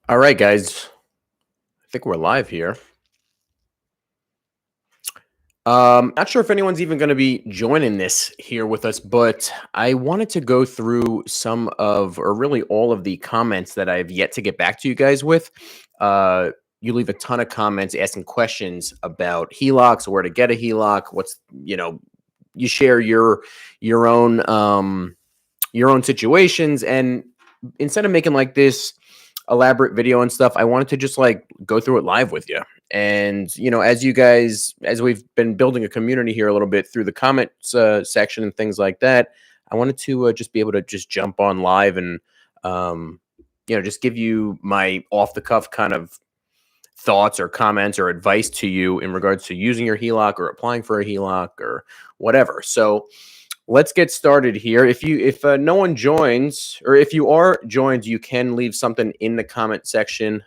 All right, guys. I think we're live here. Not sure if anyone's even going to be joining this here with us, but I wanted to go through some of, or really all of the comments that I've yet to get back to you guys with. You leave a ton of comments asking questions about HELOCs, where to get a HELOC, you share your own situations, and instead of making like this elaborate video and stuff, I wanted to just like go through it live with you. And as we've been building a community here a little bit through the comments section and things like that, I wanted to just be able to just jump on live and just give you my off the cuff kind of thoughts or comments or advice to you in regards to using your HELOC or applying for a HELOC or whatever. So let's get started here. If no one joins, or if you are joined, you can leave something in the comment section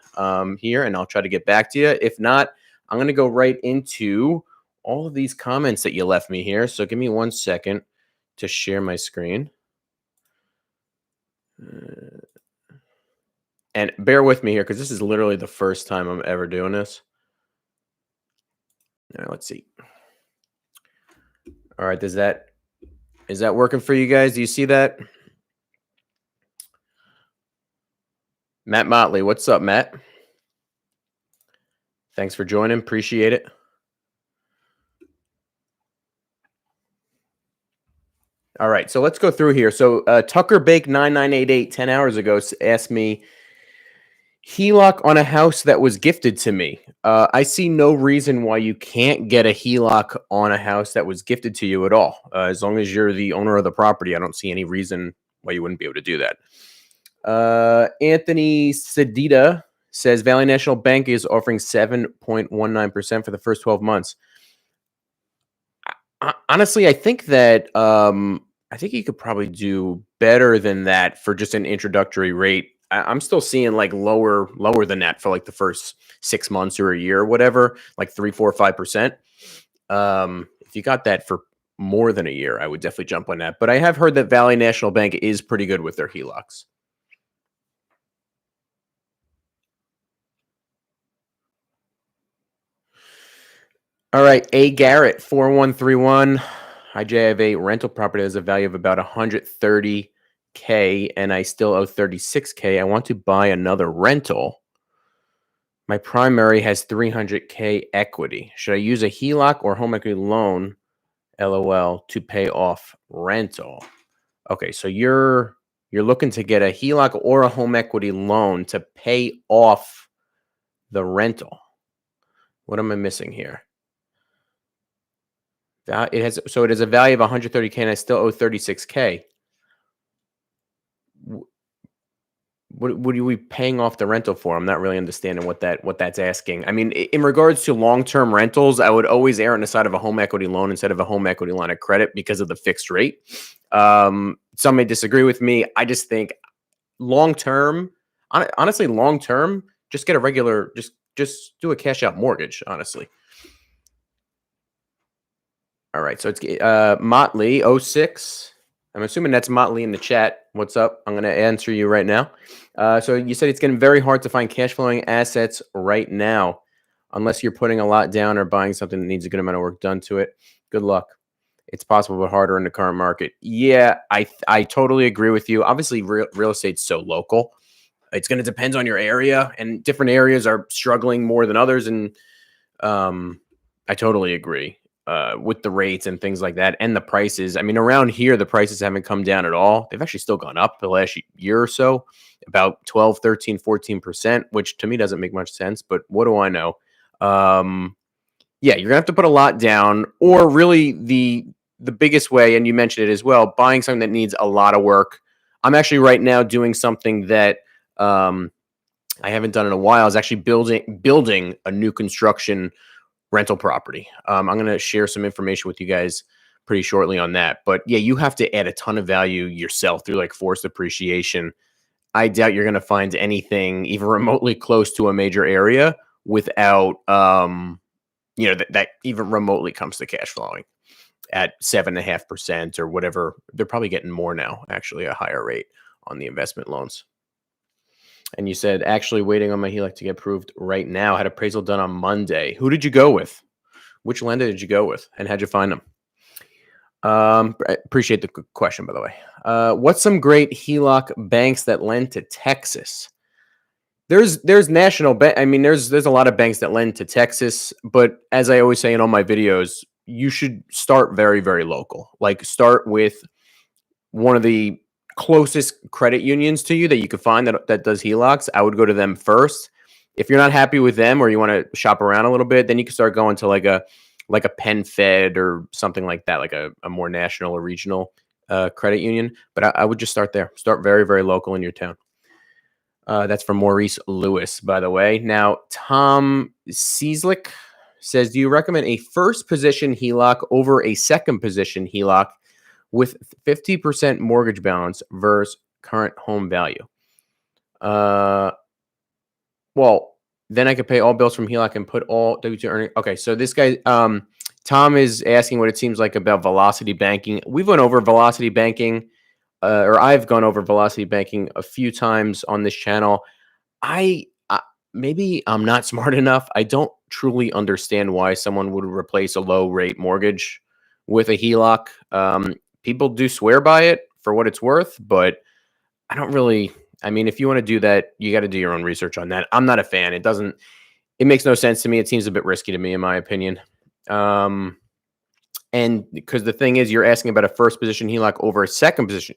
here, and I'll try to get back to you. If not, I'm going to go right into all of these comments that you left me here. So give me 1 second to share my screen. And bear with me here because this is literally the first time I'm ever doing this. All right, let's see. All right, is that working for you guys? Do you see that? Matt Motley, what's up, Matt? Thanks for joining. Appreciate it. All right, so let's go through here. So Tucker Bake 9988 10 hours ago asked me, HELOC on a house that was gifted to me. I see no reason why you can't get a HELOC on a house that was gifted to you at all. As long as you're the owner of the property, I don't see any reason why you wouldn't be able to do that. Anthony Sedita says Valley National Bank is offering 7.19% for the first 12 months. Honestly, I think that you could probably do better than that for just an introductory rate. I'm still seeing like lower than that for like the first 6 months or a year or whatever, like 3, 4, 5%. If you got that for more than a year, I would definitely jump on that. But I have heard that Valley National Bank is pretty good with their HELOCs. All right, A Garrett 4131. Hi Jay, I have a rental property that has a value of about 130K and I still owe 36K. I want to buy another rental. My primary has 300K equity. Should I use a HELOC or home equity loan, LOL, to pay off rental? Okay, so you're looking to get a HELOC or a home equity loan to pay off the rental. What am I missing here? It has a value of 130K and I still owe 36K. What are we paying off the rental for? I'm not really understanding what that's asking. I mean, in regards to long-term rentals, I would always err on the side of a home equity loan instead of a home equity line of credit because of the fixed rate. Some may disagree with me. I just think long-term, honestly, long-term, just get a regular, just do a cash out mortgage, honestly. All right, so it's Motley 06. I'm assuming that's Motley in the chat. What's up? I'm going to answer you right now. So you said it's getting very hard to find cash flowing assets right now, unless you're putting a lot down or buying something that needs a good amount of work done to it. Good luck. It's possible, but harder in the current market. Yeah, I totally agree with you. Obviously, real estate's so local. It's going to depend on your area, and different areas are struggling more than others. And I totally agree. With the rates and things like that and the prices. I mean, around here, the prices haven't come down at all. They've actually still gone up the last year or so, about 12, 13, 14%, which to me doesn't make much sense, but what do I know? Yeah, you're gonna have to put a lot down, or really the biggest way, and you mentioned it as well, buying something that needs a lot of work. I'm actually right now doing something that I haven't done in a while. Is actually building a new construction rental property. I'm going to share some information with you guys pretty shortly on that. But yeah, you have to add a ton of value yourself through like forced appreciation. I doubt you're going to find anything even remotely close to a major area without, that even remotely comes to cash flowing at 7.5% or whatever. They're probably getting more now, actually, a higher rate on the investment loans. And you said, actually waiting on my HELOC to get approved right now. Had appraisal done on Monday. Who did you go with? Which lender did you go with? And how'd you find them? I appreciate the question, by the way. What's some great HELOC banks that lend to Texas? There's national I mean, there's a lot of banks that lend to Texas, but as I always say in all my videos, you should start very, very local. Like start with one of the closest credit unions to you that you could find that does HELOCs. I would go to them first. If you're not happy with them or you want to shop around a little bit, then you can start going to like a Penn Fed or something like that, like a more national or regional credit union. But I would just start there. Start very, very local in your town. That's from Maurice Lewis, by the way. Now, Tom Cieslik says, do you recommend a first position HELOC over a second position HELOC with 50% mortgage balance versus current home value? Well, then I could pay all bills from HELOC and put all W-2 earning. Okay, so this guy, Tom is asking what it seems like about velocity banking. We've went over velocity banking, or I've gone over velocity banking a few times on this channel. Maybe I'm not smart enough. I don't truly understand why someone would replace a low rate mortgage with a HELOC. People do swear by it for what it's worth, but I don't really. I mean, if you want to do that, you got to do your own research on that. I'm not a fan. It makes no sense to me. It seems a bit risky to me, in my opinion. And because the thing is, you're asking about a first position HELOC over a second position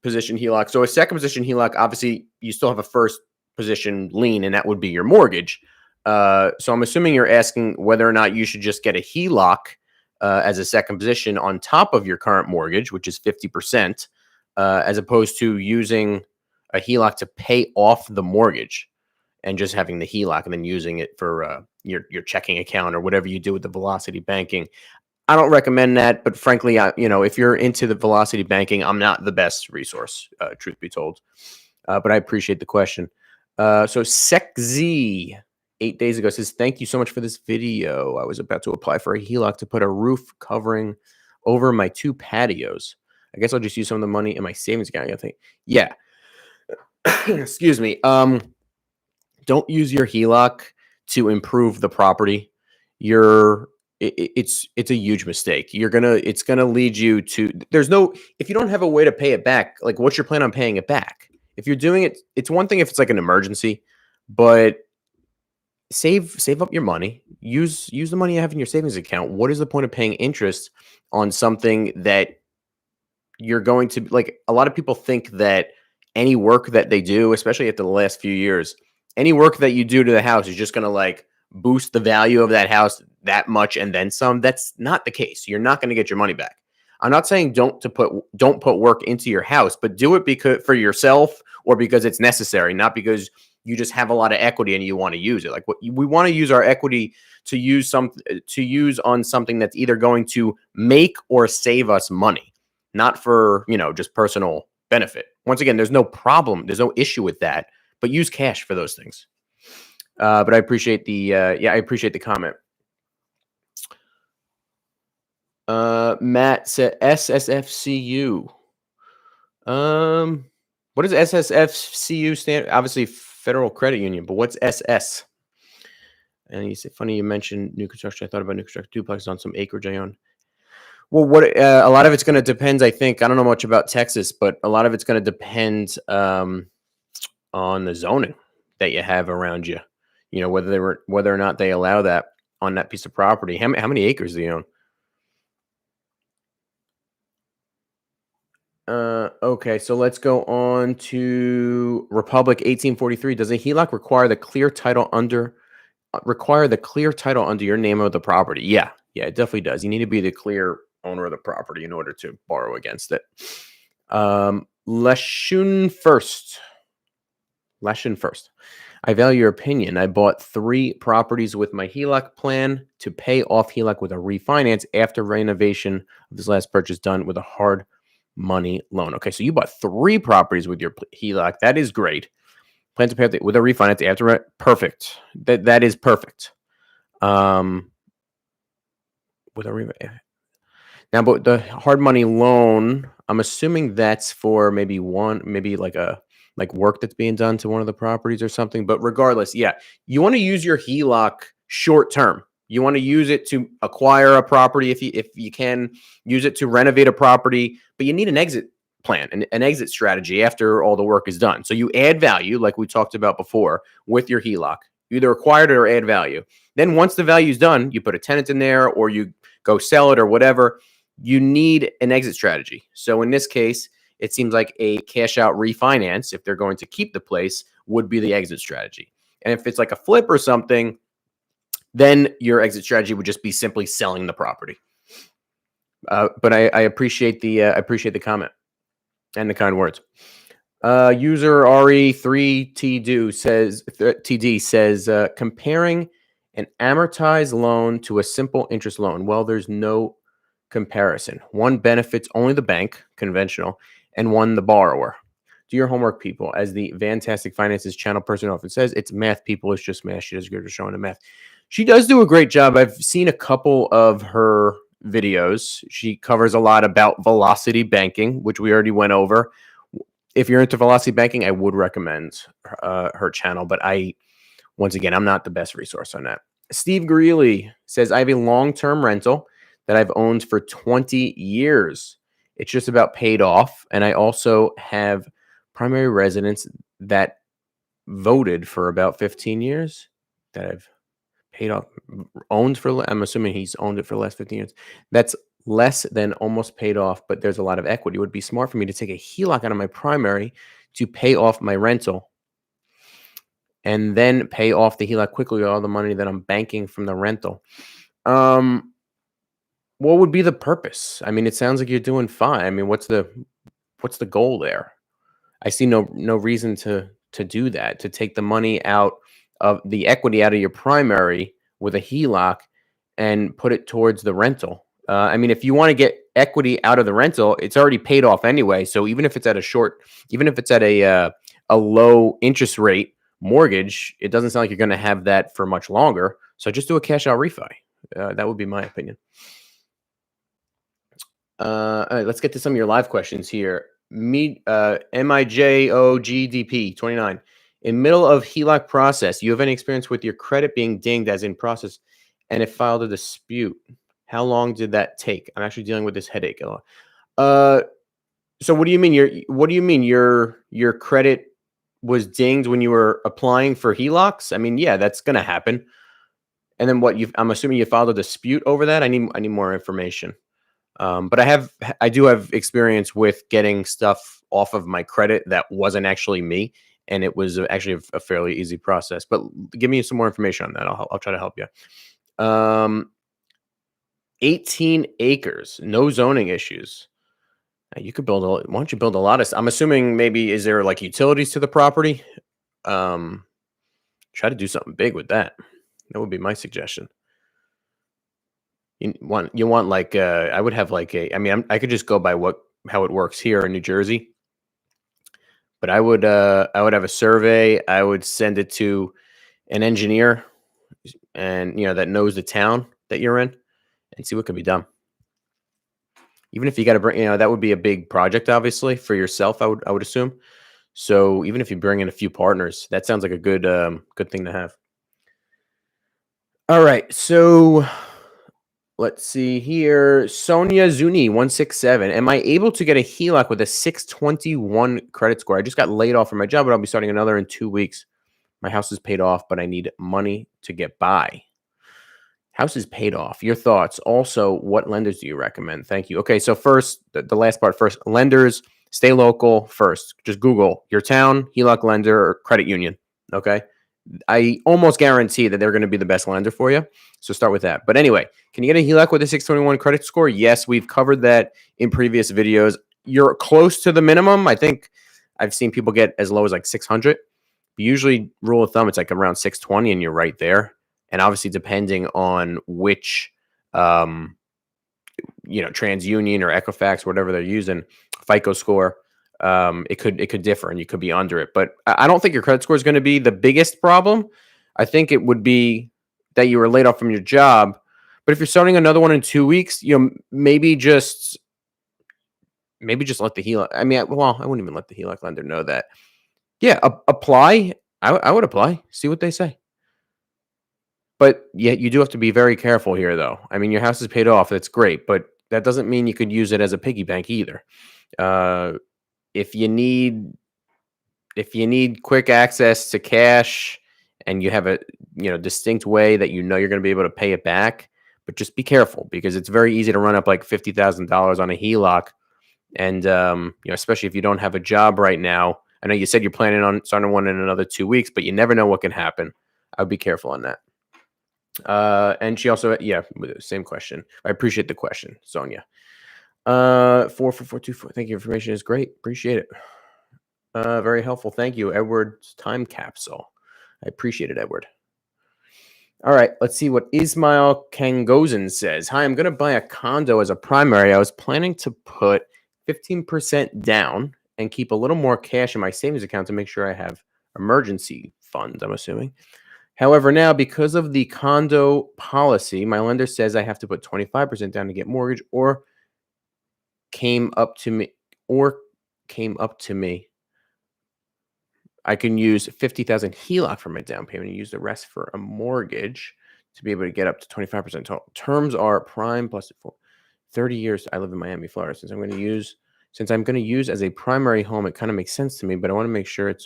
HELOC. So a second position HELOC, obviously, you still have a first position lien, and that would be your mortgage. So I'm assuming you're asking whether or not you should just get a HELOC as a second position on top of your current mortgage, which is 50%, as opposed to using a HELOC to pay off the mortgage and just having the HELOC and then using it for your checking account or whatever you do with the velocity banking. I don't recommend that, but frankly, if you're into the velocity banking, I'm not the best resource, truth be told. But I appreciate the question. So SecZ 8 days ago says, thank you so much for this video. I was about to apply for a HELOC to put a roof covering over my 2 patios. I guess I'll just use some of the money in my savings account. I think. Yeah. Excuse me. Don't use your HELOC to improve the property. It's a huge mistake. It's gonna lead you to, if you don't have a way to pay it back, like what's your plan on paying it back? If you're doing it, it's one thing if it's like an emergency, but save up your money. Use the money you have in your savings account. What is the point of paying interest on something that you're going to, like, a lot of people think that any work that they do, especially after the last few years, any work that you do to the house is just going to like boost the value of that house that much and then some. That's not the case. You're not going to get your money back. I'm not saying don't put work into your house, but do it because for yourself or because it's necessary, not because you just have a lot of equity and you want to use it. Like we want to use our equity to use on something that's either going to make or save us money, not for, just personal benefit. Once again, there's no problem. There's no issue with that, but use cash for those things. But I appreciate the comment. Matt said SSFCU. What does SSFCU stand? Obviously Federal Credit Union, but what's SS? And he said, funny you mentioned new construction. I thought about new construction duplexes on some acreage I own. Well, a lot of it's going to depend, I think. I don't know much about Texas, but a lot of it's going to depend on the zoning that you have around you. Whether or not they allow that on that piece of property. How many acres do you own? Okay, so let's go on to Republic 1843. Does a HELOC require the clear title under your name of the property? Yeah, it definitely does. You need to be the clear owner of the property in order to borrow against it. Lashun first. I value your opinion. I bought 3 properties with my HELOC plan to pay off HELOC with a refinance after renovation of this last purchase done with a hard money loan. Okay, so you bought 3 properties with your HELOC. That is great. Plan to pay with a refinance after perfect. That is perfect. With a now, but the hard money loan, I'm assuming that's for maybe like a like work that's being done to one of the properties or something. But regardless, yeah, you want to use your HELOC short term. You want to use it to acquire a property if you can, use it to renovate a property, but you need an exit plan and an exit strategy after all the work is done. So you add value, like we talked about before, with your HELOC. You either acquired it or add value. Then once the value is done, you put a tenant in there or you go sell it or whatever. You need an exit strategy. So in this case, it seems like a cash out refinance, if they're going to keep the place, would be the exit strategy. And if it's like a flip or something, then your exit strategy would just be simply selling the property. But I appreciate the comment and the kind words. User RE3TD says comparing an amortized loan to a simple interest loan. Well, there's no comparison. One benefits only the bank, conventional, and one the borrower. Do your homework, people. As the Fantastic Finances channel person often says, it's math, people. It's just math. She does good at showing the math. She does do a great job. I've seen a couple of her videos. She covers a lot about velocity banking, which we already went over. If you're into velocity banking, I would recommend her channel. But once again, I'm not the best resource on that. Steve Greeley says, I have a long-term rental that I've owned for 20 years. It's just about paid off. And I also have primary residence that voted for about 15 years that I've paid off, owned for. I'm assuming he's owned it for the last 15 years. That's less than almost paid off, but there's a lot of equity. It would be smart for me to take a HELOC out of my primary to pay off my rental and then pay off the HELOC quickly with all the money that I'm banking from the rental. What would be the purpose? I mean, it sounds like you're doing fine. I mean, what's the goal there? I see no reason to do that, to take the money out of the equity out of your primary with a HELOC and put it towards the rental. I mean, if you want to get equity out of the rental, it's already paid off anyway. So even if it's at a low interest rate mortgage, it doesn't sound like you're going to have that for much longer. So just do a cash out refi. That would be my opinion. All right, let's get to some of your live questions here. MIJOGDP 29. In middle of HELOC process, you have any experience with your credit being dinged as in process and it filed a dispute? How long did that take? I'm actually dealing with this headache a lot. So what do you mean your credit was dinged when you were applying for HELOCs? I mean, yeah, that's going to happen. And then I'm assuming you filed a dispute over that. I need more information. But I do have experience with getting stuff off of my credit that wasn't actually me, and it was actually a fairly easy process. But give me some more information on that. I'll try to help you. 18 acres, no zoning issues. You could build why don't you build a lot of? I'm assuming maybe is there like utilities to the property? Try to do something big with that. That would be my suggestion. You want like I would have like I could just go by how it works here in New Jersey, but I would have a survey. I would send it to an engineer, and that knows the town that you're in, and see what can be done. Even if you got to bring, that would be a big project, obviously for yourself. I would assume. So even if you bring in a few partners, that sounds like a good thing to have. All right, so. Let's see here. Sonia Zuni 167. Am I able to get a HELOC with a 621 credit score? I just got laid off from my job, but I'll be starting another in 2 weeks. My house is paid off, but I need money to get by. House is paid off. Your thoughts. Also, what lenders do you recommend? Thank you. Okay, so first, the last part first. Lenders, stay local first. Just Google your town, HELOC lender, or credit union. Okay. I almost guarantee that they're going to be the best lender for you. So start with that. But anyway, can you get a HELOC with a 621 credit score? Yes, we've covered that in previous videos. You're close to the minimum. I think I've seen people get as low as like 600. Usually, rule of thumb, it's like around 620, and you're right there. And obviously, depending on which, TransUnion or Equifax, whatever they're using, FICO score. It could differ, and you could be under it. But I don't think your credit score is going to be the biggest problem. I think it would be that you were laid off from your job. But if you're starting another one in 2 weeks, maybe just let the HELOC. I wouldn't even let the HELOC lender know that. Yeah, apply. I would apply. See what they say. But yet you do have to be very careful here, though. I mean, your house is paid off. That's great, but that doesn't mean you could use it as a piggy bank either. Uh, if you need quick access to cash and you have a distinct way that you're going to be able to pay it back, but just be careful because it's very easy to run up like $50,000 on a HELOC, and especially if you don't have a job right now. I know you said you're planning on starting one in another 2 weeks, but you never know what can happen. I would be careful on that. And she also, same question. I appreciate the question, Sonia. 44424. Thank you. Information is great. Appreciate it. Very helpful. Thank you, Edward's time capsule. I appreciate it, Edward. All right, let's see what Ismail Kangozin says. Hi, I'm going to buy a condo as a primary. I was planning to put 15% down and keep a little more cash in my savings account to make sure I have emergency funds, I'm assuming. However, now because of the condo policy, my lender says I have to put 25% down to get mortgage or came up to me. I can use 50,000 HELOC for my down payment and use the rest for a mortgage to be able to get up to 25% total. Terms are prime plus 30 years. I live in Miami, Florida. Since I'm going to use as a primary home, it kind of makes sense to me, but I want to make sure it's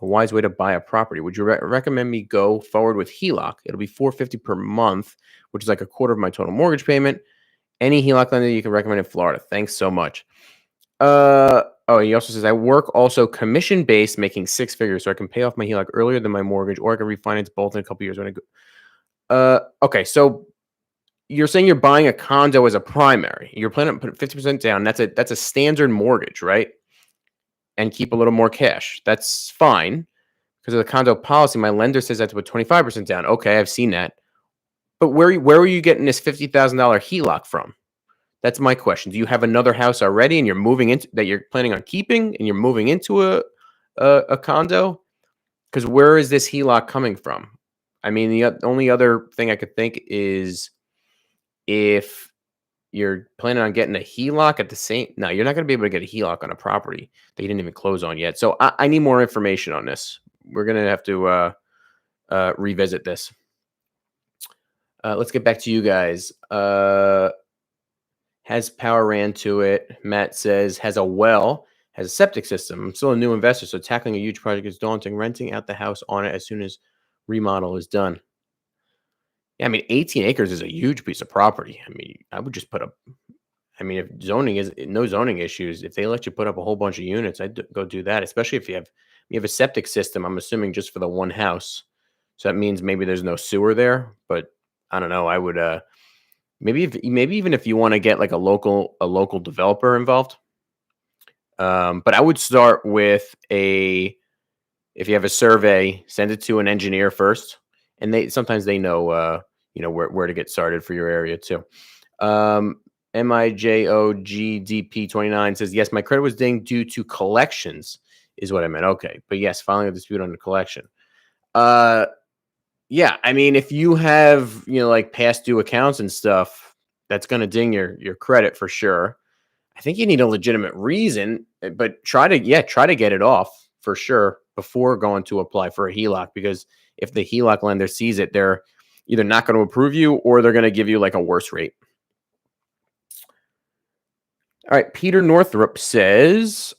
a wise way to buy a property. Would you recommend me go forward with HELOC? It'll be $450 per month, which is like a quarter of my total mortgage payment. Any HELOC lender you can recommend in Florida. Thanks so much. He also says, I work also commission-based, making 6 figures, so I can pay off my HELOC earlier than my mortgage, or I can refinance both in a couple years when I go. Okay, so you're saying you're buying a condo as a primary. You're planning on putting 50% down. That's a standard mortgage, right? And keep a little more cash. That's fine. Because of the condo policy, my lender says I have to put 25% down. Okay, I've seen that. But where are you getting this $50,000 HELOC from? That's my question. Do you have another house already and you're moving into that you're planning on keeping and you're moving into a condo? Because where is this HELOC coming from? I mean, the only other thing I could think is if you're planning on getting a HELOC at the same... No, you're not going to be able to get a HELOC on a property that you didn't even close on yet. So I need more information on this. We're going to have to revisit this. Let's get back to you guys. Has power ran to it. Matt says, has a well, has a septic system. I'm still a new investor, so tackling a huge project is daunting. Renting out the house on it as soon as remodel is done. Yeah, I mean, 18 acres is a huge piece of property. I mean, I would just put up... I mean, if zoning is no zoning issues, if they let you put up a whole bunch of units, I'd go do that, especially if you have a septic system, I'm assuming just for the one house. So that means maybe there's no sewer there, but I don't know. I would... Maybe even if you want to get like a local developer involved. But I would start with if you have a survey, send it to an engineer first, and sometimes they know where to get started for your area too. MIJOGDP29 says, yes, my credit was dinged due to collections is what I meant. Okay, but yes, filing a dispute on the collection. Yeah, I mean, if you have, like past due accounts and stuff, that's going to ding your credit for sure. I think you need a legitimate reason, but try to get it off for sure before going to apply for a HELOC, because if the HELOC lender sees it, they're either not going to approve you or they're going to give you like a worse rate. All right, Peter Northrup says,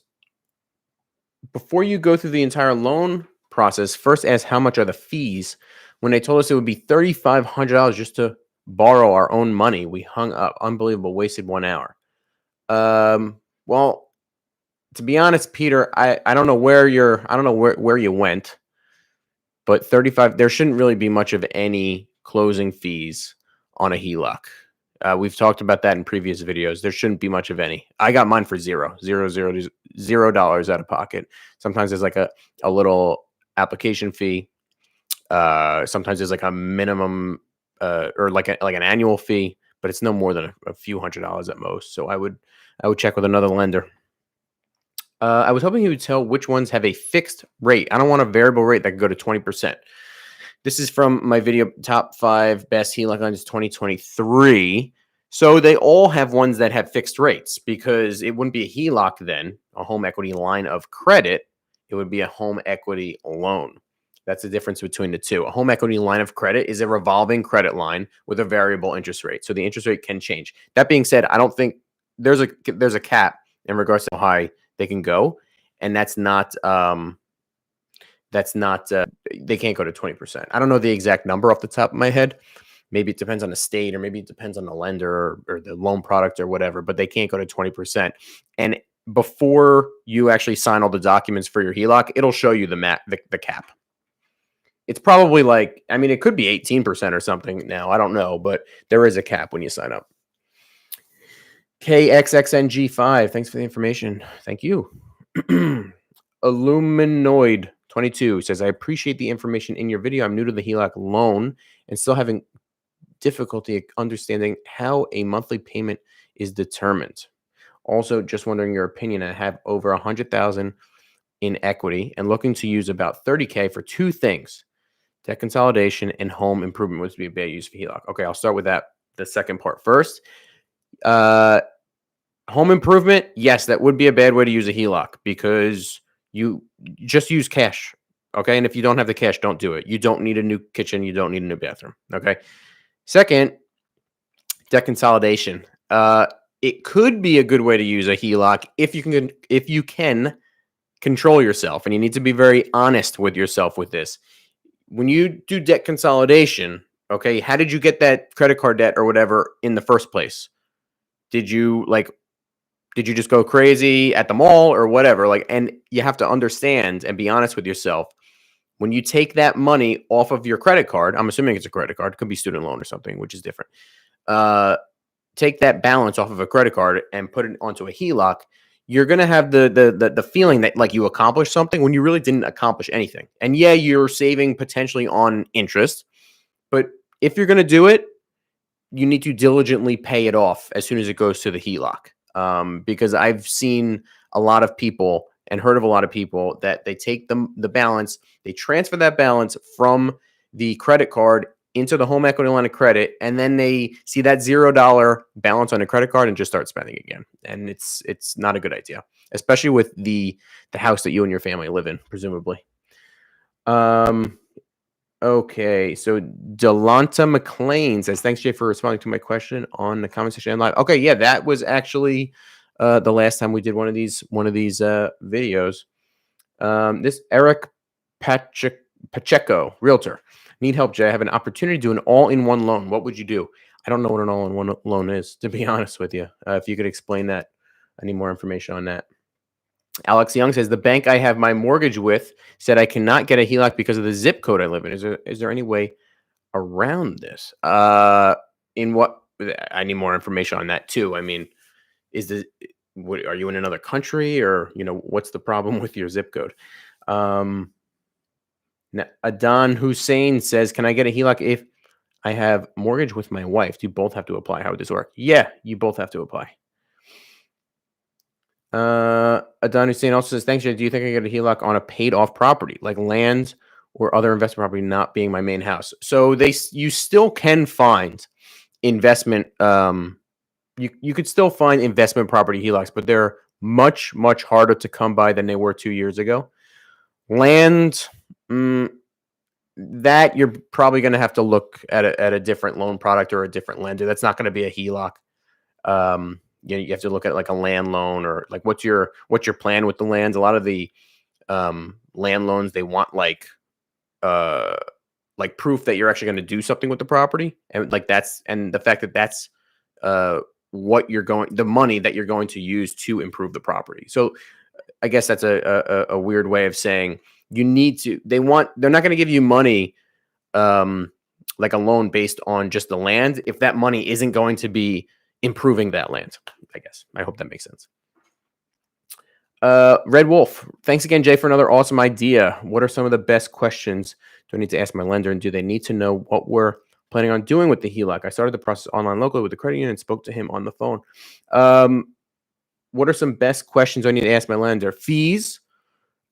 before you go through the entire loan process, first ask how much are the fees. When they told us it would be $3,500 just to borrow our own money, we hung up. Unbelievable. Wasted 1 hour. Well, to be honest, Peter, I don't know where you went, but 35. There shouldn't really be much of any closing fees on a HELOC. We've talked about that in previous videos. There shouldn't be much of any. I got mine for $0 out of pocket. Sometimes there's like a little application fee. Sometimes there's like a minimum or like an annual fee, but it's no more than a few $100s at most. So I would check with another lender. I was hoping he would tell which ones have a fixed rate. I don't want a variable rate that could go to 20%. This is from my video, Top 5 Best HELOC Lenders 2023. So they all have ones that have fixed rates, because it wouldn't be a HELOC then, a home equity line of credit. It would be a home equity loan. That's the difference between the two. A home equity line of credit is a revolving credit line with a variable interest rate. So the interest rate can change. That being said, I don't think there's a cap in regards to how high they can go, and that's not they can't go to 20%. I don't know the exact number off the top of my head. Maybe it depends on the state, or maybe it depends on the lender or the loan product or whatever, but they can't go to 20%. And before you actually sign all the documents for your HELOC, it'll show you the cap. It's probably like, I mean, it could be 18% or something now. I don't know, but there is a cap when you sign up. KXXNG5, thanks for the information. Thank you. Illuminoid 22 says, I appreciate the information in your video. I'm new to the HELOC loan and still having difficulty understanding how a monthly payment is determined. Also, just wondering your opinion. I have over 100,000 in equity and looking to use about 30K for two things: debt consolidation and home improvement would be a bad use for HELOC. Okay, I'll start with the second part first. Home improvement, yes, that would be a bad way to use a HELOC because you just use cash. Okay, and if you don't have the cash, don't do it. You don't need a new kitchen. You don't need a new bathroom. Okay. Second, debt consolidation. It could be a good way to use a HELOC if you can control yourself, and you need to be very honest with yourself with this. When you do debt consolidation, okay, how did you get that credit card debt or whatever in the first place? Did you just go crazy at the mall or whatever? And you have to understand and be honest with yourself. When you take that money off of your credit card, I'm assuming it's a credit card, it could be student loan or something, which is different. Take that balance off of a credit card and put it onto a HELOC. You're going to have the feeling that like you accomplished something when you really didn't accomplish anything. And yeah, you're saving potentially on interest, but if you're going to do it, you need to diligently pay it off as soon as it goes to the HELOC. Because I've seen a lot of people and heard of a lot of people that they take the balance, they transfer that balance from the credit card into the home equity line of credit, and then they see that $0 balance on a credit card and just start spending again. And it's not a good idea, especially with the house that you and your family live in, presumably. Okay, so Delonta McLean says, thanks, Jay, for responding to my question on the comment section and live. Okay, yeah, that was actually the last time we did one of these videos. This Eric Pacheco, realtor. Need help, Jay. I have an opportunity to do an all-in-one loan. What would you do? I don't know what an all-in-one loan is, to be honest with you. If you could explain that, I need more information on that. Alex Young says, the bank I have my mortgage with said I cannot get a HELOC because of the zip code I live in. Is there any way around this? In what? I need more information on that too. I mean, are you in another country, or what's the problem with your zip code? Adan Hussein says, can I get a HELOC if I have mortgage with my wife? Do you both have to apply? How would this work? Yeah, you both have to apply. Adan Hussein also says, thanks, Jay. Do you think I get a HELOC on a paid off property like land or other investment property not being my main house? So you still can find investment. You could still find investment property HELOCs, but they're much, much harder to come by than they were 2 years ago. Land, that you're probably going to have to look at a different loan product or a different lender. That's not going to be a HELOC. You have to look at like a land loan, or like what's your plan with the lands. A lot of the land loans, they want like proof that you're actually going to do something with the property, and the fact that that's the money that you're going to use to improve the property. So I guess that's a weird way of saying they're not going to give you money like a loan based on just the land if that money isn't going to be improving that land. I guess. I hope that makes sense. Red Wolf, thanks again, Jay, for another awesome idea. What are some of the best questions do I need to ask my lender, and do they need to know what we're planning on doing with the HELOC? I started the process online locally with the credit union and spoke to him on the phone. What are some best questions I need to ask my lender? Fees,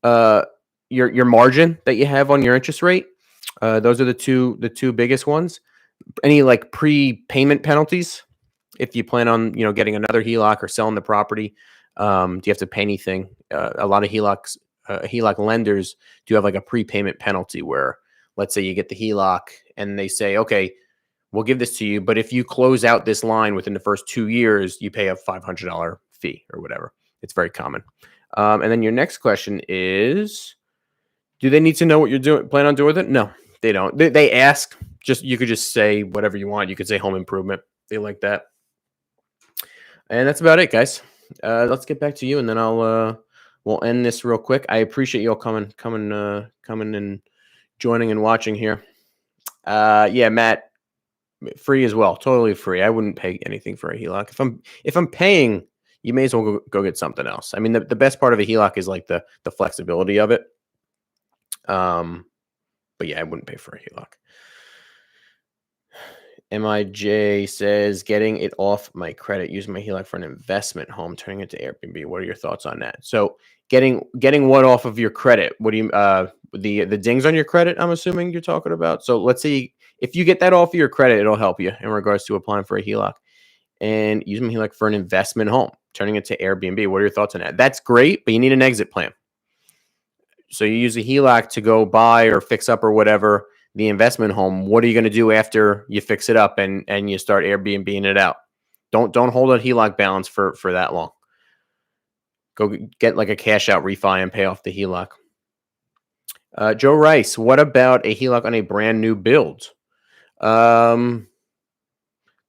your margin that you have on your interest rate. Those are the two biggest ones. Any like prepayment penalties if you plan on getting another HELOC or selling the property? Do you have to pay anything? A lot of HELOCs HELOC lenders do have like a prepayment penalty where, let's say you get the HELOC and they say, okay, we'll give this to you, but if you close out this line within the first 2 years, you pay a $500 fee or whatever. It's very common. And then your next question is, do they need to know what you're plan on doing with it? No, they don't. They ask. You could just say whatever you want. You could say home improvement. They like that. And that's about it, guys. Let's get back to you, and then we'll end this real quick. I appreciate you all coming and joining and watching here. Yeah, Matt, free as well. Totally free. I wouldn't pay anything for a HELOC. If I'm paying, you may as well go get something else. I mean, the best part of a HELOC is like the flexibility of it. But yeah, I wouldn't pay for a HELOC. MIJ says, getting it off my credit, using my HELOC for an investment home, turning it to Airbnb. What are your thoughts on that? So getting what off of your credit? What do you the dings on your credit? I'm assuming you're talking about. So let's see, if you get that off of your credit, it'll help you in regards to applying for a HELOC. And using my HELOC for an investment home, turning it to Airbnb. What are your thoughts on that? That's great, but you need an exit plan. So you use a HELOC to go buy or fix up or whatever the investment home. What are you going to do after you fix it up and you start Airbnb-ing it out? Don't hold a HELOC balance for that long. Go get like a cash out refi and pay off the HELOC. Joe Rice, what about a HELOC on a brand new build? There's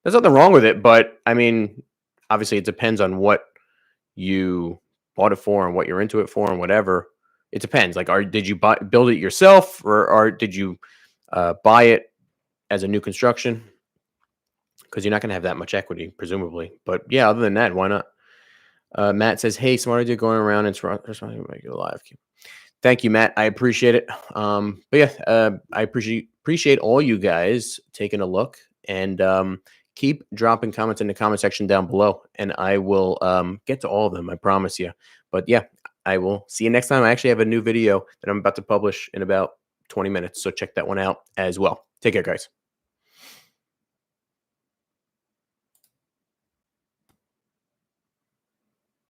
nothing wrong with it, but I mean, obviously it depends on what you bought it for and what you're into it for and whatever. It depends. Like, did you build it yourself, or did you buy it as a new construction? Because you're not going to have that much equity, presumably. But yeah, other than that, why not? Matt says, "Hey, smart idea going around and make it live." Thank you, Matt. I appreciate it. But yeah, I appreciate all you guys taking a look, and keep dropping comments in the comment section down below, and I will get to all of them. I promise you. But yeah, I will see you next time. I actually have a new video that I'm about to publish in about 20 minutes, so check that one out as well. Take care, guys.